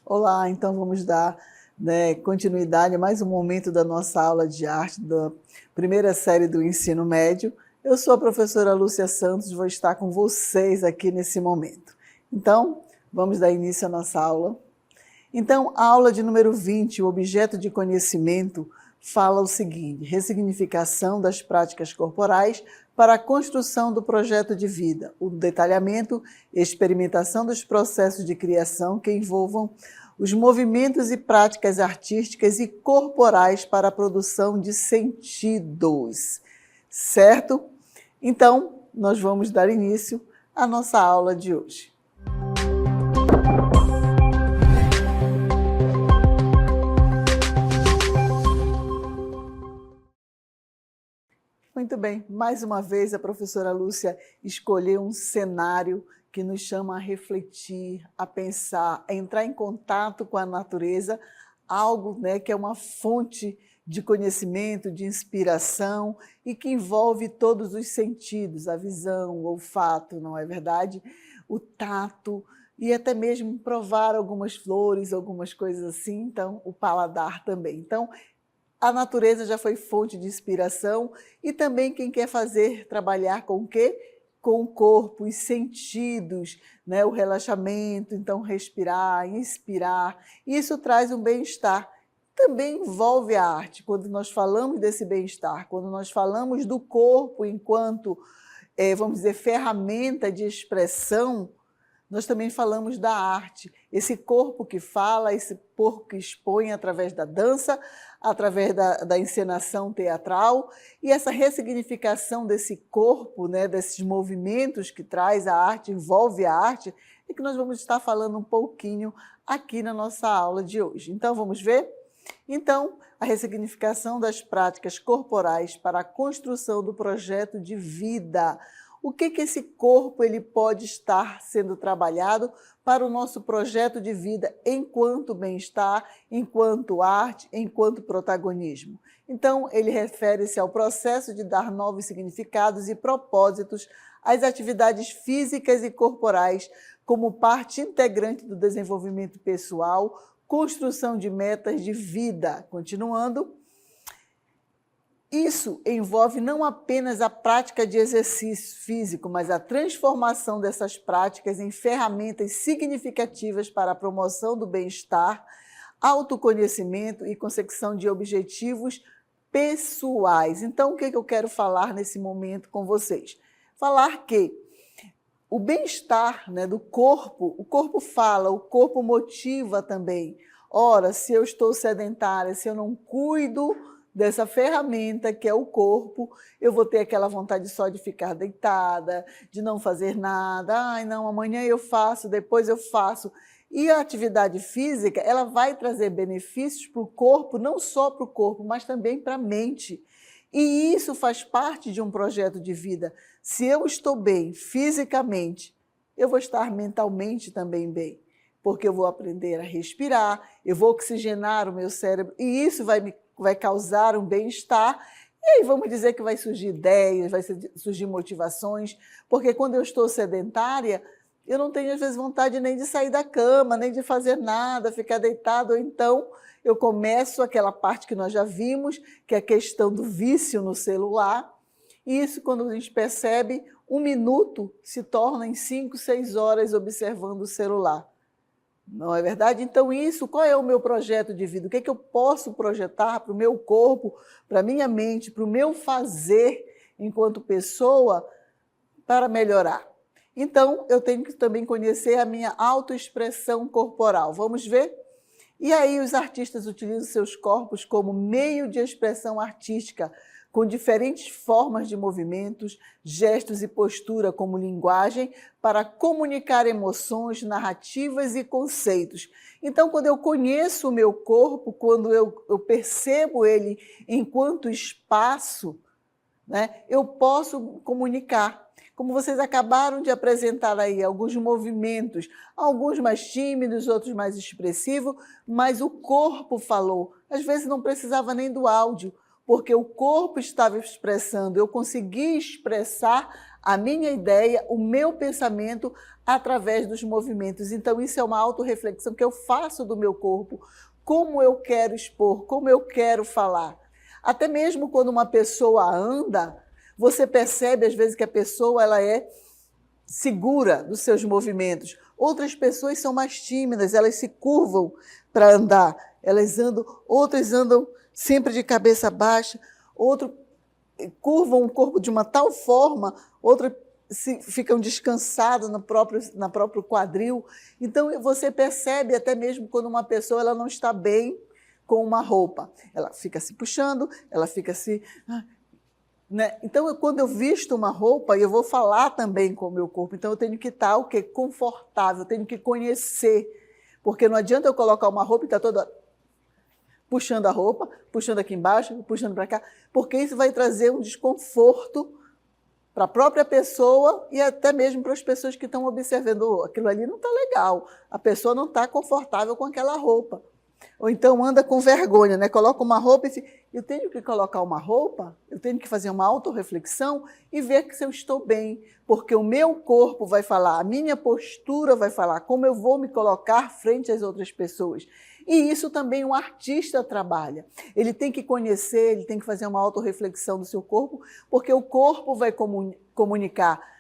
Olá, então vamos dar continuidade a mais um momento da nossa aula de arte da primeira série do ensino médio. Eu sou a professora Lúcia Santos, vou estar com vocês aqui nesse momento. Então, vamos dar início à nossa aula. Então, a aula de número 20, o objeto de conhecimento, fala o seguinte: ressignificação das práticas corporais para a construção do projeto de vida, o detalhamento e experimentação dos processos de criação que envolvam os movimentos e práticas artísticas e corporais para a produção de sentidos, certo? Então, nós vamos dar início à nossa aula de hoje. Muito bem, mais uma vez a professora Lúcia escolheu um cenário que nos chama a refletir, a pensar, a entrar em contato com a natureza, algo que é uma fonte de conhecimento, de inspiração e que envolve todos os sentidos, a visão, o olfato, não é verdade? O tato e até mesmo provar algumas flores, algumas coisas assim, então o paladar também. Então, a natureza já foi fonte de inspiração e também quem quer trabalhar com o quê? Com o corpo, os sentidos, o relaxamento, então respirar, inspirar, isso traz um bem-estar. Também envolve a arte, quando nós falamos desse bem-estar, quando nós falamos do corpo enquanto, vamos dizer, ferramenta de expressão, nós também falamos da arte, esse corpo que fala, esse corpo que expõe através da dança, através da encenação teatral, e essa ressignificação desse corpo, desses movimentos que traz a arte, envolve a arte, é que nós vamos estar falando um pouquinho aqui na nossa aula de hoje. Então, vamos ver? Então, a ressignificação das práticas corporais para a construção do projeto de vida. O que esse corpo ele pode estar sendo trabalhado para o nosso projeto de vida enquanto bem-estar, enquanto arte, enquanto protagonismo? Então, ele refere-se ao processo de dar novos significados e propósitos às atividades físicas e corporais como parte integrante do desenvolvimento pessoal, construção de metas de vida. Continuando, isso envolve não apenas a prática de exercício físico, mas a transformação dessas práticas em ferramentas significativas para a promoção do bem-estar, autoconhecimento e consecução de objetivos pessoais. Então, o que eu quero falar nesse momento com vocês? Falar que o bem-estar do corpo, o corpo fala, o corpo motiva também. Ora, se eu estou sedentária, se eu não cuido dessa ferramenta que é o corpo, eu vou ter aquela vontade só de ficar deitada, de não fazer nada. Ai, não, amanhã eu faço, depois eu faço. E a atividade física, ela vai trazer benefícios para o corpo, não só para o corpo, mas também para a mente. E isso faz parte de um projeto de vida. Se eu estou bem fisicamente, eu vou estar mentalmente também bem, porque eu vou aprender a respirar, eu vou oxigenar o meu cérebro, e isso vai causar um bem-estar, e aí vamos dizer que vai surgir ideias, vai surgir motivações, porque quando eu estou sedentária, eu não tenho às vezes vontade nem de sair da cama, nem de fazer nada, ficar deitado, ou então eu começo aquela parte que nós já vimos, que é a questão do vício no celular, e isso quando a gente percebe, 1 minuto se torna em 5, 6 horas observando o celular. Não é verdade? Então isso, qual é o meu projeto de vida? O que é que eu posso projetar para o meu corpo, para a minha mente, para o meu fazer enquanto pessoa para melhorar? Então, eu tenho que também conhecer a minha autoexpressão corporal. Vamos ver? E aí os artistas utilizam seus corpos como meio de expressão artística, com diferentes formas de movimentos, gestos e postura como linguagem para comunicar emoções, narrativas e conceitos. Então, quando eu conheço o meu corpo, quando eu percebo ele enquanto espaço, eu posso comunicar como vocês acabaram de apresentar aí, alguns movimentos, alguns mais tímidos, outros mais expressivos, mas o corpo falou. Às vezes não precisava nem do áudio, porque o corpo estava expressando, eu consegui expressar a minha ideia, o meu pensamento através dos movimentos. Então, isso é uma autorreflexão que eu faço do meu corpo, como eu quero expor, como eu quero falar. Até mesmo quando uma pessoa anda, você percebe às vezes que a pessoa ela é segura dos seus movimentos. Outras pessoas são mais tímidas, elas se curvam para andar, outras andam sempre de cabeça baixa, outros curvam o corpo de uma tal forma, outras ficam descansadas no próprio quadril. Então, você percebe até mesmo quando uma pessoa ela não está bem com uma roupa. Ela fica se puxando, ela fica se... Né? Então, quando eu visto uma roupa, eu vou falar também com o meu corpo. Então, eu tenho que estar o quê? Confortável, eu tenho que conhecer. Porque não adianta eu colocar uma roupa e estar toda puxando a roupa, puxando aqui embaixo, puxando para cá, porque isso vai trazer um desconforto para a própria pessoa e até mesmo para as pessoas que estão observando. Aquilo ali não está legal, a pessoa não está confortável com aquela roupa. Ou então anda com vergonha, né? Coloca uma roupa e eu tenho que colocar uma roupa, eu tenho que fazer uma autorreflexão e ver se eu estou bem, porque o meu corpo vai falar, a minha postura vai falar, como eu vou me colocar frente às outras pessoas. E isso também um artista trabalha. Ele tem que conhecer, ele tem que fazer uma autorreflexão do seu corpo, porque o corpo vai comunicar.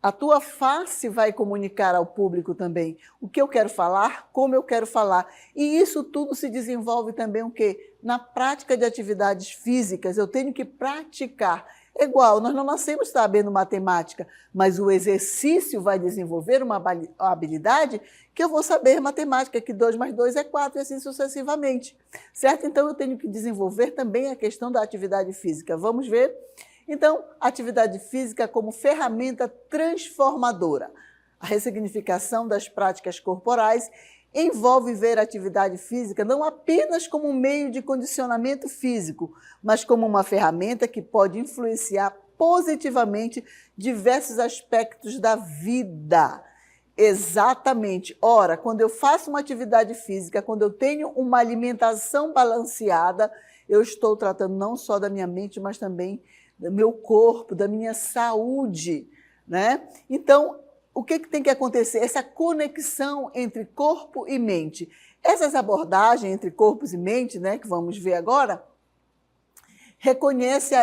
A tua face vai comunicar ao público também o que eu quero falar, como eu quero falar. E isso tudo se desenvolve também o quê? Na prática de atividades físicas, eu tenho que praticar. É igual, nós não nascemos sabendo matemática, mas o exercício vai desenvolver uma habilidade que eu vou saber matemática, que 2 mais 2 é 4 e assim sucessivamente. Certo? Então, eu tenho que desenvolver também a questão da atividade física. Vamos ver? Então, atividade física como ferramenta transformadora. A ressignificação das práticas corporais envolve ver a atividade física não apenas como um meio de condicionamento físico, mas como uma ferramenta que pode influenciar positivamente diversos aspectos da vida. Exatamente. Ora, quando eu faço uma atividade física, quando eu tenho uma alimentação balanceada, eu estou tratando não só da minha mente, mas também do meu corpo, da minha saúde, né? Então, o que tem que acontecer? Essa conexão entre corpo e mente. Essas abordagens entre corpos e mente, né, que vamos ver agora, reconhece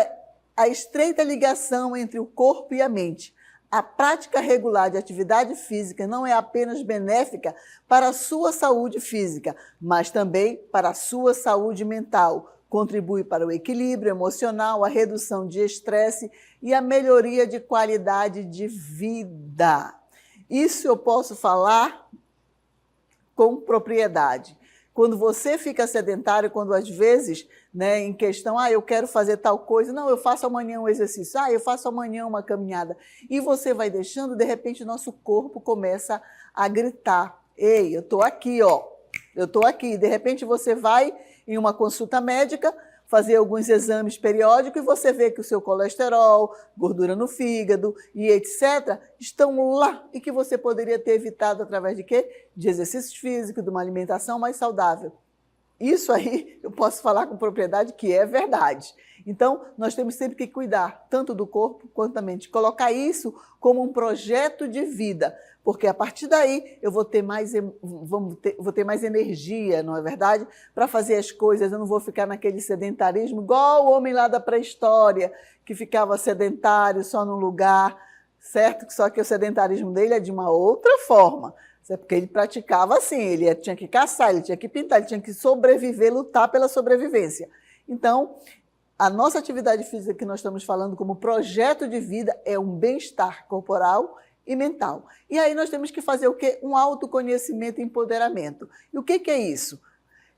a estreita ligação entre o corpo e a mente. A prática regular de atividade física não é apenas benéfica para a sua saúde física, mas também para a sua saúde mental. Contribui para o equilíbrio emocional, a redução de estresse e a melhoria de qualidade de vida. Isso eu posso falar com propriedade. Quando você fica sedentário, quando às vezes, né, em questão, eu quero fazer tal coisa, não, eu faço amanhã um exercício, eu faço amanhã uma caminhada, e você vai deixando, de repente, o nosso corpo começa a gritar, ei, eu estou aqui, eu estou aqui. De repente, você vai em uma consulta médica, fazer alguns exames periódicos e você vê que o seu colesterol, gordura no fígado e etc. estão lá e que você poderia ter evitado através de quê? De exercícios físicos, de uma alimentação mais saudável. Isso aí eu posso falar com propriedade que é verdade. Então, nós temos sempre que cuidar tanto do corpo quanto da mente. Colocar isso como um projeto de vida, porque a partir daí eu vou ter mais energia, não é verdade? Para fazer as coisas, eu não vou ficar naquele sedentarismo, igual o homem lá da pré-história, que ficava sedentário só num lugar, certo? Só que o sedentarismo dele é de uma outra forma. Porque ele praticava assim, ele tinha que caçar, ele tinha que pintar, ele tinha que sobreviver, lutar pela sobrevivência. Então, a nossa atividade física que nós estamos falando como projeto de vida é um bem-estar corporal e mental. E aí nós temos que fazer o quê? Um autoconhecimento e empoderamento. E o que é isso?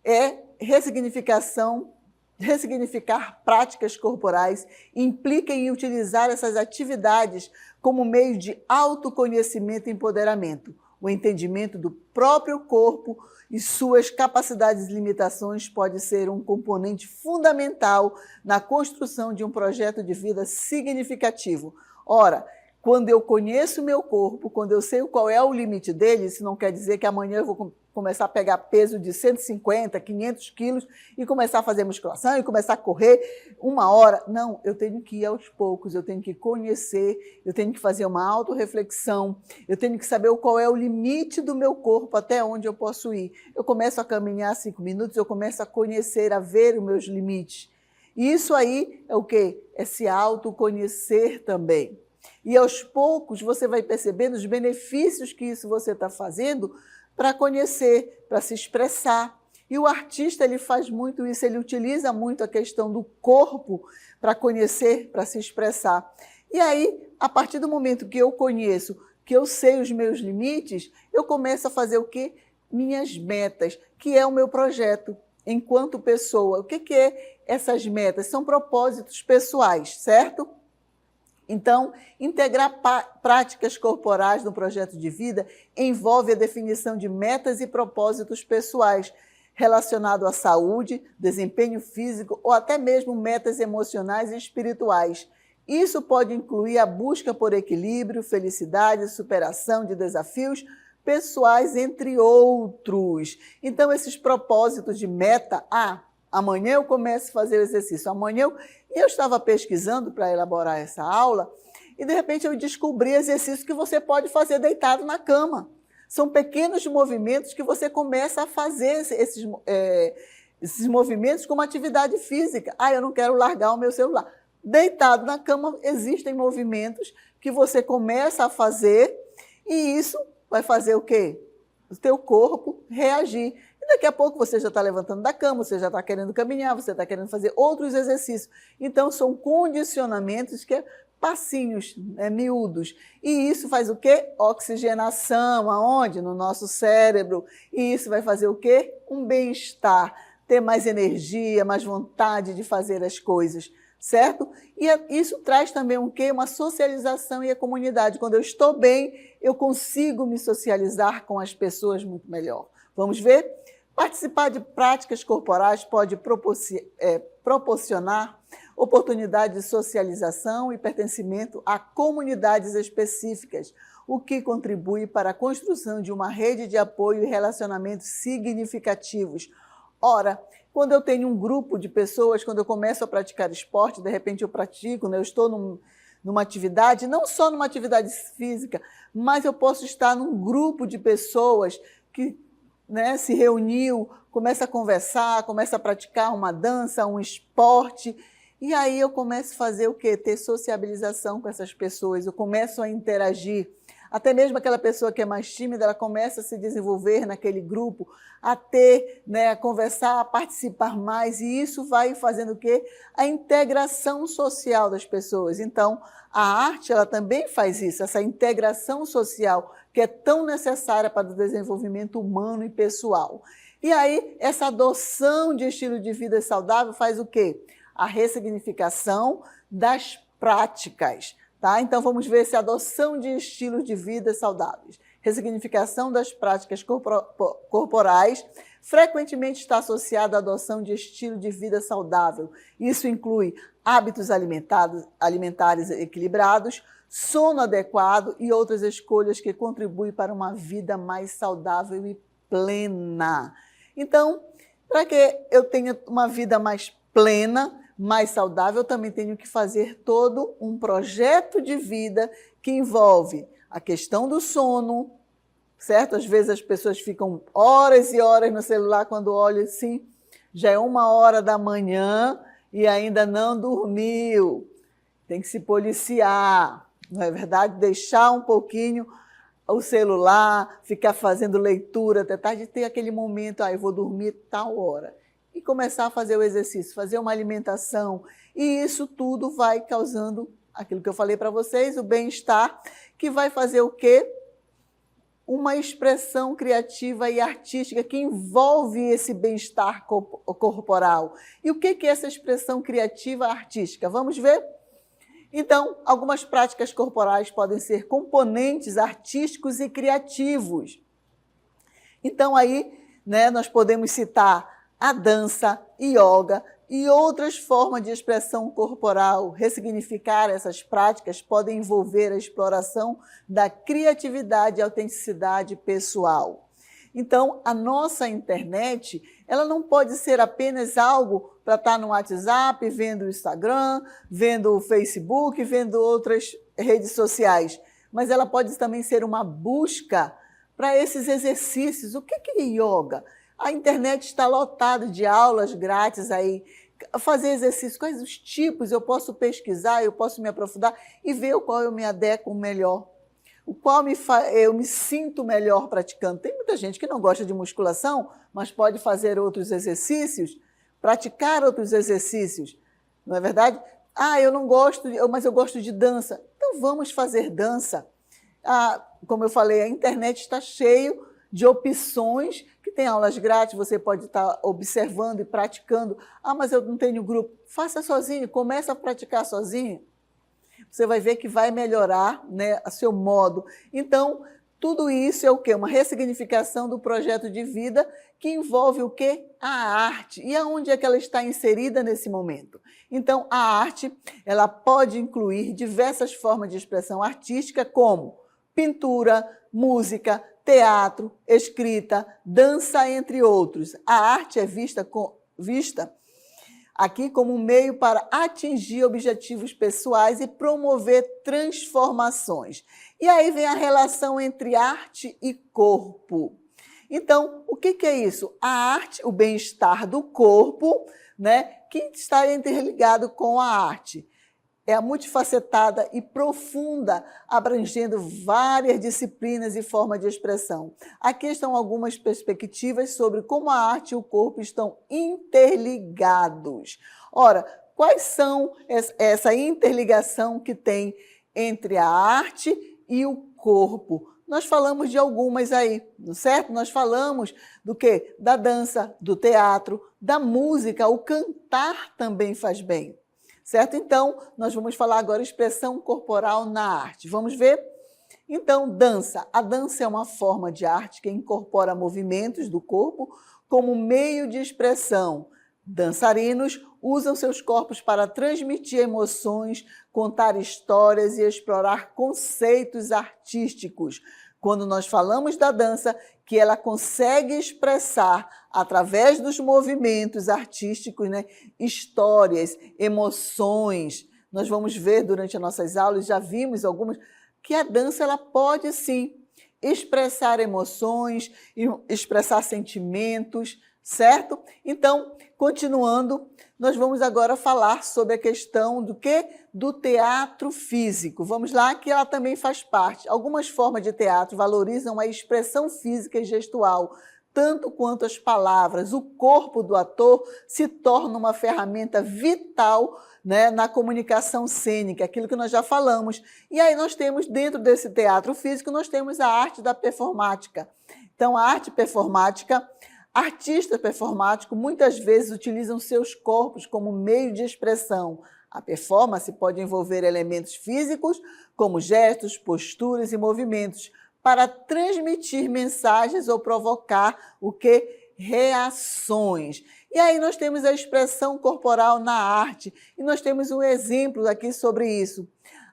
É ressignificar práticas corporais, implica em utilizar essas atividades como meio de autoconhecimento e empoderamento. O entendimento do próprio corpo e suas capacidades e limitações pode ser um componente fundamental na construção de um projeto de vida significativo. Ora, Quando eu conheço o meu corpo, quando eu sei qual é o limite dele, isso não quer dizer que amanhã eu vou começar a pegar peso de 150, 500 quilos e começar a fazer musculação e começar a correr 1 hora. Não, eu tenho que ir aos poucos, eu tenho que conhecer, eu tenho que fazer uma autorreflexão, eu tenho que saber qual é o limite do meu corpo, até onde eu posso ir. Eu começo a caminhar 5 minutos, eu começo a conhecer, a ver os meus limites. E isso aí é o quê? É se autoconhecer também. E aos poucos você vai percebendo os benefícios que isso você está fazendo para conhecer, para se expressar. E o artista ele faz muito isso, ele utiliza muito a questão do corpo para conhecer, para se expressar. E aí, a partir do momento que eu conheço, que eu sei os meus limites, eu começo a fazer o quê? Minhas metas, que é o meu projeto enquanto pessoa. O que é essas metas? São propósitos pessoais, certo? Então, integrar práticas corporais no projeto de vida envolve a definição de metas e propósitos pessoais relacionados à saúde, desempenho físico ou até mesmo metas emocionais e espirituais. Isso pode incluir a busca por equilíbrio, felicidade, superação de desafios pessoais, entre outros. Então, esses propósitos de meta, amanhã eu começo a fazer o exercício, eu estava pesquisando para elaborar essa aula e, de repente, eu descobri exercícios que você pode fazer deitado na cama. São pequenos movimentos que você começa a fazer esses movimentos como atividade física. Eu não quero largar o meu celular. Deitado na cama, existem movimentos que você começa a fazer e isso vai fazer o quê? O teu corpo reagir. Daqui a pouco você já está levantando da cama, você já está querendo caminhar, você está querendo fazer outros exercícios. Então, são condicionamentos que passinhos, miúdos. E isso faz o quê? Oxigenação, aonde? No nosso cérebro. E isso vai fazer o quê? Um bem-estar, ter mais energia, mais vontade de fazer as coisas, certo? E isso traz também o quê? Uma socialização e a comunidade. Quando eu estou bem, eu consigo me socializar com as pessoas muito melhor. Vamos ver? Participar de práticas corporais pode proporcionar oportunidade de socialização e pertencimento a comunidades específicas, o que contribui para a construção de uma rede de apoio e relacionamentos significativos. Ora, quando eu tenho um grupo de pessoas, quando eu começo a praticar esporte, de repente eu pratico, eu estou numa atividade, não só numa atividade física, mas eu posso estar num grupo de pessoas que se reuniu, começa a conversar, começa a praticar uma dança, um esporte, e aí eu começo a fazer o quê? Ter sociabilização com essas pessoas, eu começo a interagir. Até mesmo aquela pessoa que é mais tímida, ela começa a se desenvolver naquele grupo, a ter, a conversar, a participar mais, e isso vai fazendo o quê? A integração social das pessoas. Então, a arte ela também faz isso, essa integração social, que é tão necessária para o desenvolvimento humano e pessoal. E aí, essa adoção de estilo de vida saudável faz o quê? A ressignificação das práticas. Tá? Então, vamos ver se a adoção de estilos de vida saudáveis, ressignificação das práticas corporais, frequentemente está associada à adoção de estilo de vida saudável. Isso inclui hábitos alimentares equilibrados, sono adequado e outras escolhas que contribuem para uma vida mais saudável e plena. Então, para que eu tenha uma vida mais plena, mais saudável, eu também tenho que fazer todo um projeto de vida que envolve a questão do sono, certo? Às vezes as pessoas ficam horas e horas no celular quando olham assim, já é 1h da manhã e ainda não dormiu. Tem que se policiar, não é verdade? Deixar um pouquinho o celular, ficar fazendo leitura até tarde, ter aquele momento, eu vou dormir tal hora. E começar a fazer o exercício, fazer uma alimentação. E isso tudo vai causando aquilo que eu falei para vocês, o bem-estar, que vai fazer o quê? Uma expressão criativa e artística que envolve esse bem-estar corporal. E o que é essa expressão criativa artística? Vamos ver? Então, algumas práticas corporais podem ser componentes artísticos e criativos. Então, aí, nós podemos citar a dança, yoga, e outras formas de expressão corporal. Ressignificar essas práticas podem envolver a exploração da criatividade e autenticidade pessoal. Então, a nossa internet, ela não pode ser apenas algo para estar no WhatsApp, vendo o Instagram, vendo o Facebook, vendo outras redes sociais, mas ela pode também ser uma busca para esses exercícios. O que é yoga? A internet está lotada de aulas grátis aí, fazer exercícios, quais os tipos, eu posso pesquisar, eu posso me aprofundar e ver o qual eu me adequo melhor, o qual eu me sinto melhor praticando. Tem muita gente que não gosta de musculação, mas pode fazer outros exercícios, praticar outros exercícios, não é verdade? Ah, eu não gosto, mas eu gosto de dança. Então vamos fazer dança. Ah, como eu falei, a internet está cheio de opções, que tem aulas grátis, você pode estar observando e praticando. Ah, mas eu não tenho grupo. Faça sozinho, comece a praticar sozinho. Você vai ver que vai melhorar, né, o seu modo. Então, tudo isso é o quê? Uma ressignificação do projeto de vida que envolve o quê? A arte. E aonde é que ela está inserida nesse momento? Então, a arte, ela pode incluir diversas formas de expressão artística, como pintura, música, teatro, escrita, dança, entre outros. A arte é vista aqui como um meio para atingir objetivos pessoais e promover transformações. E aí vem a relação entre arte e corpo. Então, o que é isso? A arte, o bem-estar do corpo, né, que está interligado com a arte. É a multifacetada e profunda, abrangendo várias disciplinas e formas de expressão. Aqui estão algumas perspectivas sobre como a arte e o corpo estão interligados. Ora, quais são essa interligação que tem entre a arte e o corpo? Nós falamos de algumas aí, não é certo? Nós falamos do quê? Da dança, do teatro, da música, o cantar também faz bem. Certo? Então, nós vamos falar agora expressão corporal na arte. Vamos ver? Então, dança. A dança é uma forma de arte que incorpora movimentos do corpo como meio de expressão. Dançarinos usam seus corpos para transmitir emoções, contar histórias e explorar conceitos artísticos. Quando nós falamos da dança, que ela consegue expressar, através dos movimentos artísticos, né, histórias, emoções. Nós vamos ver durante as nossas aulas, já vimos algumas, que a dança ela pode, sim, expressar emoções, expressar sentimentos, certo? Então, continuando, nós vamos agora falar sobre a questão do quê? Do teatro físico. Vamos lá, que ela também faz parte. Algumas formas de teatro valorizam a expressão física e gestual, tanto quanto as palavras. O corpo do ator se torna uma ferramenta vital, né, na comunicação cênica, aquilo que nós já falamos. E aí nós temos, dentro desse teatro físico, nós temos a arte da performática. Então, a arte performática, artistas performáticos muitas vezes utilizam seus corpos como meio de expressão. A performance pode envolver elementos físicos, como gestos, posturas e movimentos, para transmitir mensagens ou provocar o quê? Reações. E aí nós temos a expressão corporal na arte, e nós temos um exemplo aqui sobre isso.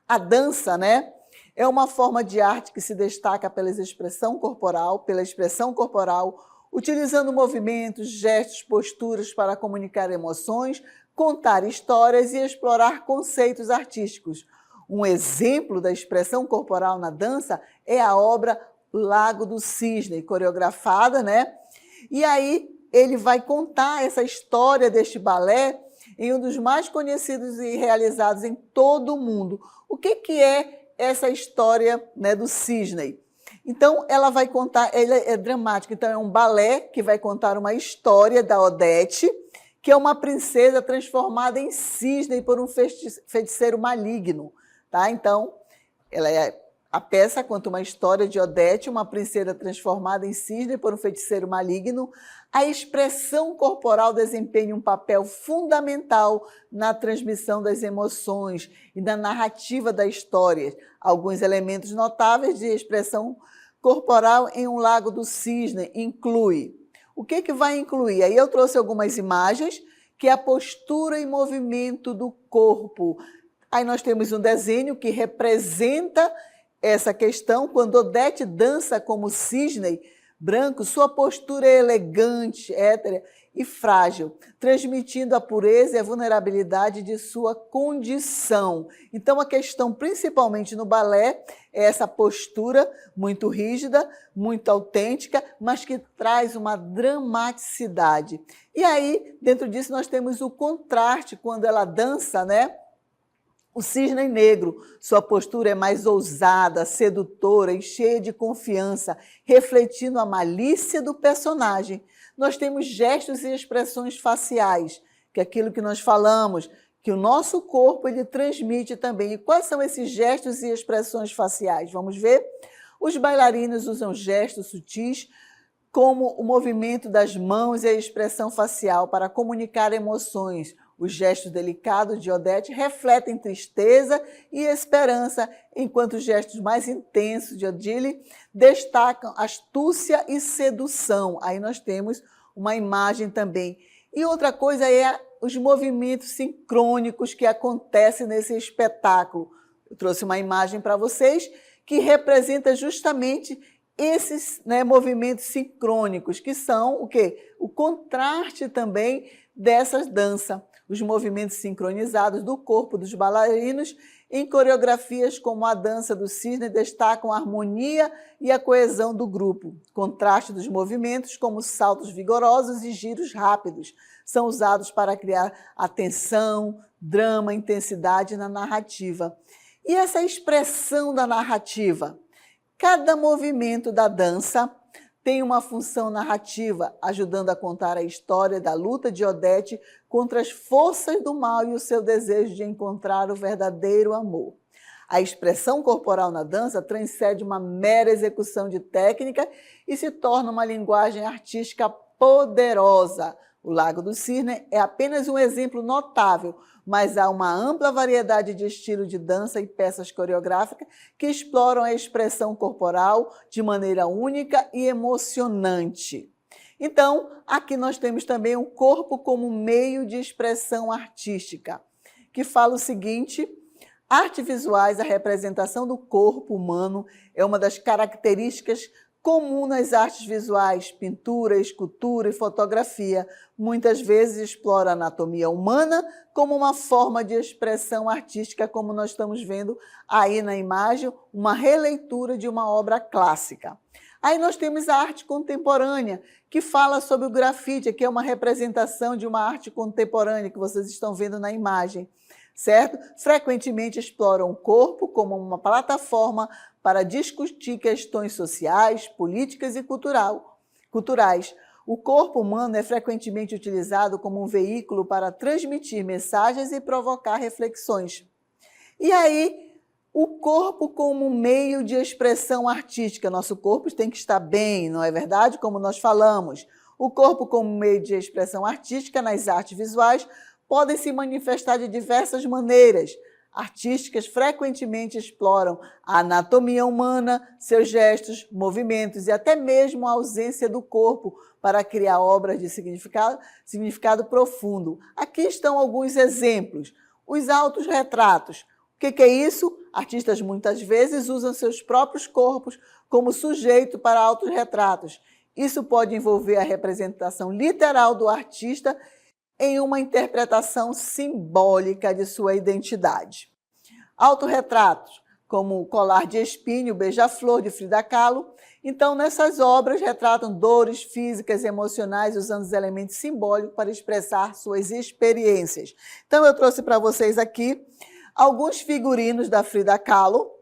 A dança, né, é uma forma de arte que se destaca pela expressão corporal, utilizando movimentos, gestos, posturas para comunicar emoções, contar histórias e explorar conceitos artísticos. Um exemplo da expressão corporal na dança é a obra Lago do Cisne, coreografada, né? E aí ele vai contar essa história deste balé em um dos mais conhecidos e realizados em todo o mundo. O que é essa história, né, do cisne? Então, ela vai contar, ela é dramática, então é um balé que vai contar uma história da Odete, que é uma princesa transformada em cisne por um feiticeiro maligno. Tá? Então, a peça conta uma história de Odete, uma princesa transformada em cisne por um feiticeiro maligno. A expressão corporal desempenha um papel fundamental na transmissão das emoções e na narrativa da história. Alguns elementos notáveis de expressão corporal em um Lago do Cisne inclui. O que vai incluir? Aí eu trouxe algumas imagens que é a postura e movimento do corpo. Aí nós temos um desenho que representa essa questão. Quando Odete dança como cisne branco, sua postura é elegante, étera e frágil, transmitindo a pureza e a vulnerabilidade de sua condição. Então, a questão, principalmente no balé, é essa postura muito rígida, muito autêntica, mas que traz uma dramaticidade. E aí, dentro disso, nós temos o contraste, quando ela dança, né? O cisne negro, sua postura é mais ousada, sedutora e cheia de confiança, refletindo a malícia do personagem. Nós temos gestos e expressões faciais, que é aquilo que nós falamos, que o nosso corpo ele transmite também. E quais são esses gestos e expressões faciais? Vamos ver? Os bailarinos usam gestos sutis, como o movimento das mãos e a expressão facial para comunicar emoções. Os gestos delicados de Odete refletem tristeza e esperança, enquanto os gestos mais intensos de Odile destacam astúcia e sedução. Aí nós temos uma imagem também. E outra coisa é os movimentos sincrônicos que acontecem nesse espetáculo. Eu trouxe uma imagem para vocês que representa justamente esses, né, movimentos sincrônicos, que são o quê? O contraste também dessa dança. Os movimentos sincronizados do corpo dos bailarinos em coreografias como a dança do cisne destacam a harmonia e a coesão do grupo. Contraste dos movimentos, como saltos vigorosos e giros rápidos, são usados para criar atenção, drama, intensidade na narrativa. E essa expressão da narrativa? Cada movimento da dança tem uma função narrativa, ajudando a contar a história da luta de Odete contra as forças do mal e o seu desejo de encontrar o verdadeiro amor. A expressão corporal na dança transcende uma mera execução de técnica e se torna uma linguagem artística poderosa. O Lago do Cisne é apenas um exemplo notável, mas há uma ampla variedade de estilos de dança e peças coreográficas que exploram a expressão corporal de maneira única e emocionante. Então, aqui nós temos também o corpo como meio de expressão artística, que fala o seguinte: artes visuais, a representação do corpo humano é uma das características comum nas artes visuais, pintura, escultura e fotografia. Muitas vezes explora a anatomia humana como uma forma de expressão artística, como nós estamos vendo aí na imagem, uma releitura de uma obra clássica. Aí nós temos a arte contemporânea, que fala sobre o grafite, que é uma representação de uma arte contemporânea que vocês estão vendo na imagem, certo? Frequentemente exploram o corpo como uma plataforma para discutir questões sociais, políticas e culturais. O corpo humano é frequentemente utilizado como um veículo para transmitir mensagens e provocar reflexões. E aí, o corpo como meio de expressão artística. Nosso corpo tem que estar bem, não é verdade? Como nós falamos. O corpo como meio de expressão artística nas artes visuais podem se manifestar de diversas maneiras. Artísticas frequentemente exploram a anatomia humana, seus gestos, movimentos e até mesmo a ausência do corpo para criar obras de significado profundo. Aqui estão alguns exemplos. Os autorretratos. O que é isso? Artistas muitas vezes usam seus próprios corpos como sujeito para autorretratos. Isso pode envolver a representação literal do artista em uma interpretação simbólica de sua identidade. Autorretratos, como o Colar de Espinho, o Beija-Flor, de Frida Kahlo. Então, nessas obras, retratam dores físicas e emocionais usando os elementos simbólicos para expressar suas experiências. Então, eu trouxe para vocês aqui alguns figurinos da Frida Kahlo,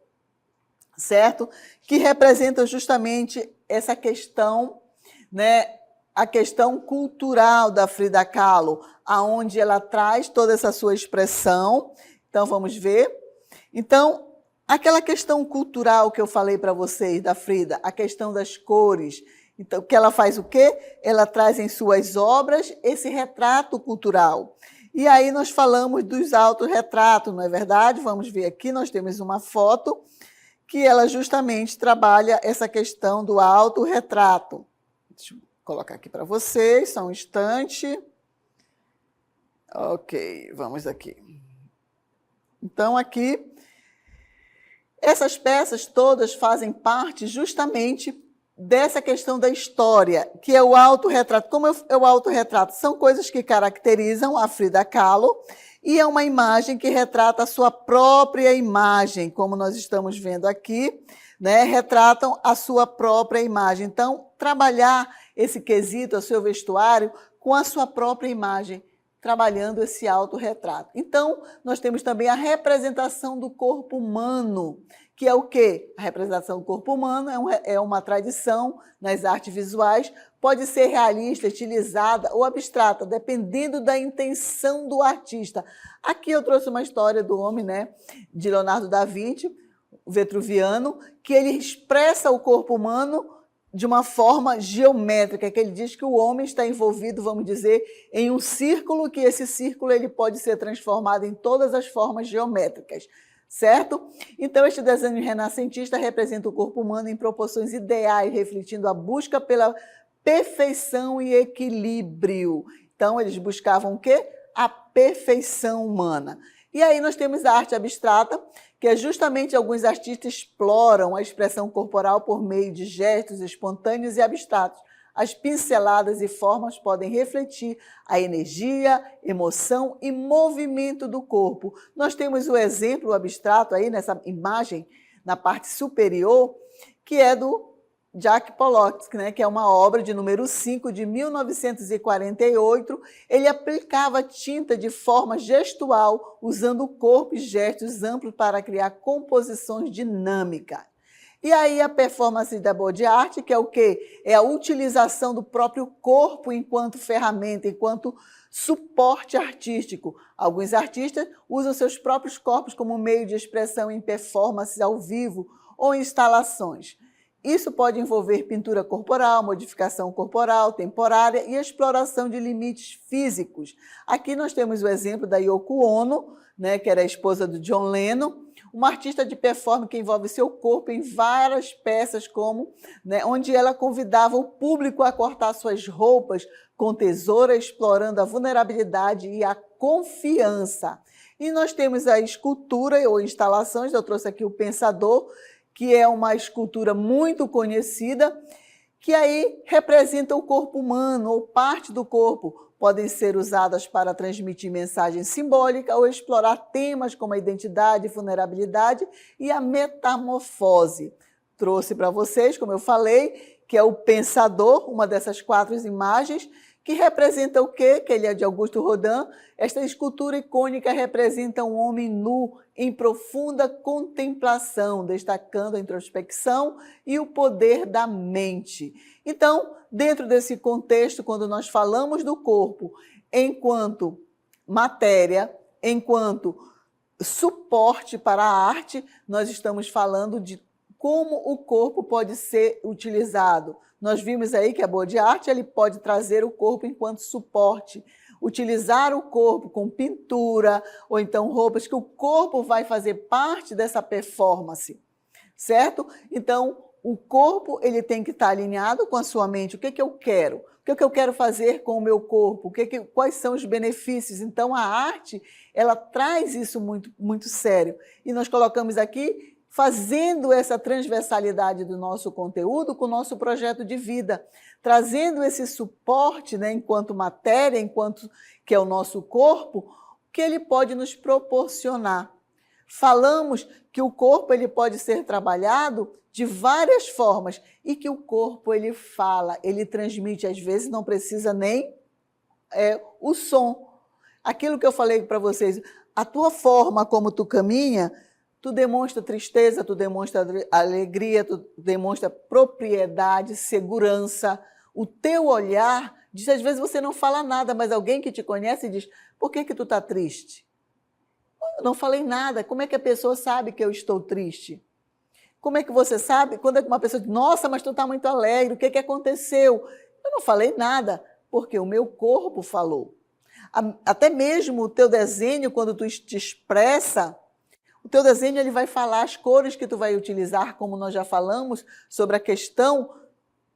certo? Que representam justamente essa questão, né? A questão cultural da Frida Kahlo, aonde ela traz toda essa sua expressão. Então, vamos ver. Então, aquela questão cultural que eu falei para vocês da Frida, a questão das cores. Então, que ela faz o quê? Ela traz em suas obras esse retrato cultural. E aí nós falamos dos autorretratos, não é verdade? Vamos ver aqui, nós temos uma foto que ela justamente trabalha essa questão do autorretrato. Deixa eu colocar aqui para vocês, só um instante. Ok, vamos aqui. Então, aqui, essas peças todas fazem parte justamente dessa questão da história, que é o autorretrato. Como é o autorretrato? São coisas que caracterizam a Frida Kahlo e é uma imagem que retrata a sua própria imagem, como nós estamos vendo aqui, né? Retratam a sua própria imagem. Então, trabalhar esse quesito, o seu vestuário, com a sua própria imagem, trabalhando esse autorretrato. Então, nós temos também a representação do corpo humano, que é o quê? A representação do corpo humano é uma tradição nas artes visuais, pode ser realista, estilizada ou abstrata, dependendo da intenção do artista. Aqui eu trouxe uma história do homem, né, de Leonardo da Vinci, o Vitruviano, que ele expressa o corpo humano de uma forma geométrica, que ele diz que o homem está envolvido, vamos dizer, em um círculo, que esse círculo ele pode ser transformado em todas as formas geométricas, certo? Então, este desenho renascentista representa o corpo humano em proporções ideais, refletindo a busca pela perfeição e equilíbrio. Então, eles buscavam o quê? A perfeição humana. E aí nós temos a arte abstrata, que é justamente alguns artistas exploram a expressão corporal por meio de gestos espontâneos e abstratos. As pinceladas e formas podem refletir a energia, emoção e movimento do corpo. Nós temos o exemplo abstrato aí nessa imagem, na parte superior, que é do Jacques Pollock, né, que é uma obra de número 5, de 1948. Ele aplicava tinta de forma gestual, usando o corpo e gestos amplos para criar composições dinâmicas. E aí a performance da body art, que é o quê? É a utilização do próprio corpo enquanto ferramenta, enquanto suporte artístico. Alguns artistas usam seus próprios corpos como meio de expressão em performances ao vivo ou instalações. Isso pode envolver pintura corporal, modificação corporal, temporária e exploração de limites físicos. Aqui nós temos o exemplo da Yoko Ono, né, que era a esposa do John Lennon, uma artista de performance que envolve seu corpo em várias peças, como, né, onde ela convidava o público a cortar suas roupas com tesoura, explorando a vulnerabilidade e a confiança. E nós temos a escultura ou instalações, eu trouxe aqui o Pensador, que é uma escultura muito conhecida, que aí representa o corpo humano ou parte do corpo. Podem ser usadas para transmitir mensagem simbólica ou explorar temas como a identidade, vulnerabilidade e a metamorfose. Trouxe para vocês, como eu falei, que é o Pensador, uma dessas 4 imagens, que representa o quê? Que ele é de Augusto Rodin. Esta escultura icônica representa um homem nu em profunda contemplação, destacando a introspecção e o poder da mente. Então, dentro desse contexto, quando nós falamos do corpo enquanto matéria, enquanto suporte para a arte, nós estamos falando de como o corpo pode ser utilizado. Nós vimos aí que a body art ele pode trazer o corpo enquanto suporte, utilizar o corpo com pintura, ou então roupas que o corpo vai fazer parte dessa performance, certo? Então, o corpo ele tem que estar alinhado com a sua mente. O que eu quero? O que eu quero fazer com o meu corpo? Quais são os benefícios? Então, a arte ela traz isso muito, muito sério. E nós colocamos aqui fazendo essa transversalidade do nosso conteúdo com o nosso projeto de vida, trazendo esse suporte, né, enquanto matéria, enquanto que é o nosso corpo, que ele pode nos proporcionar. Falamos que o corpo ele pode ser trabalhado de várias formas e que o corpo ele fala, ele transmite, às vezes não precisa nem o som. Aquilo que eu falei para vocês, a tua forma como tu caminha, tu demonstra tristeza, tu demonstra alegria, tu demonstra propriedade, segurança. O teu olhar diz, às vezes você não fala nada, mas alguém que te conhece diz, por que tu está triste? Eu não falei nada, como é que a pessoa sabe que eu estou triste? Como é que você sabe? Quando uma pessoa diz, nossa, mas tu está muito alegre, o que aconteceu? Eu não falei nada, porque o meu corpo falou. Até mesmo o teu desenho, quando tu te expressa, o teu desenho ele vai falar as cores que tu vai utilizar, como nós já falamos, sobre a questão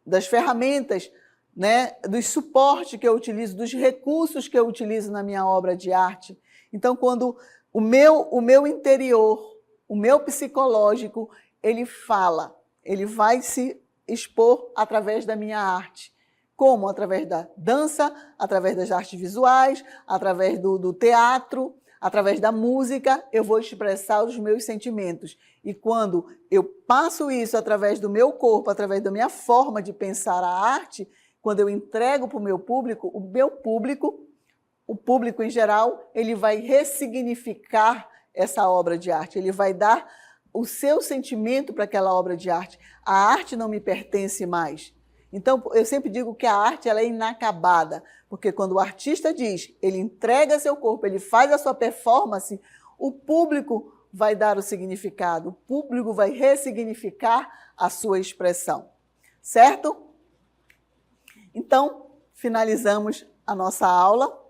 das ferramentas. né, dos suportes que eu utilizo, dos recursos que eu utilizo na minha obra de arte. Então, quando o meu interior, o meu psicológico, ele fala, ele vai se expor através da minha arte. Como? Através da dança, através das artes visuais, através do teatro, através da música, eu vou expressar os meus sentimentos. E quando eu passo isso através do meu corpo, através da minha forma de pensar a arte, quando eu entrego para o meu público, o público em geral, ele vai ressignificar essa obra de arte, ele vai dar o seu sentimento para aquela obra de arte. A arte não me pertence mais. Então, eu sempre digo que a arte ela é inacabada, porque quando o artista diz, ele entrega seu corpo, ele faz a sua performance, o público vai dar o significado, o público vai ressignificar a sua expressão. Certo? Então, finalizamos a nossa aula.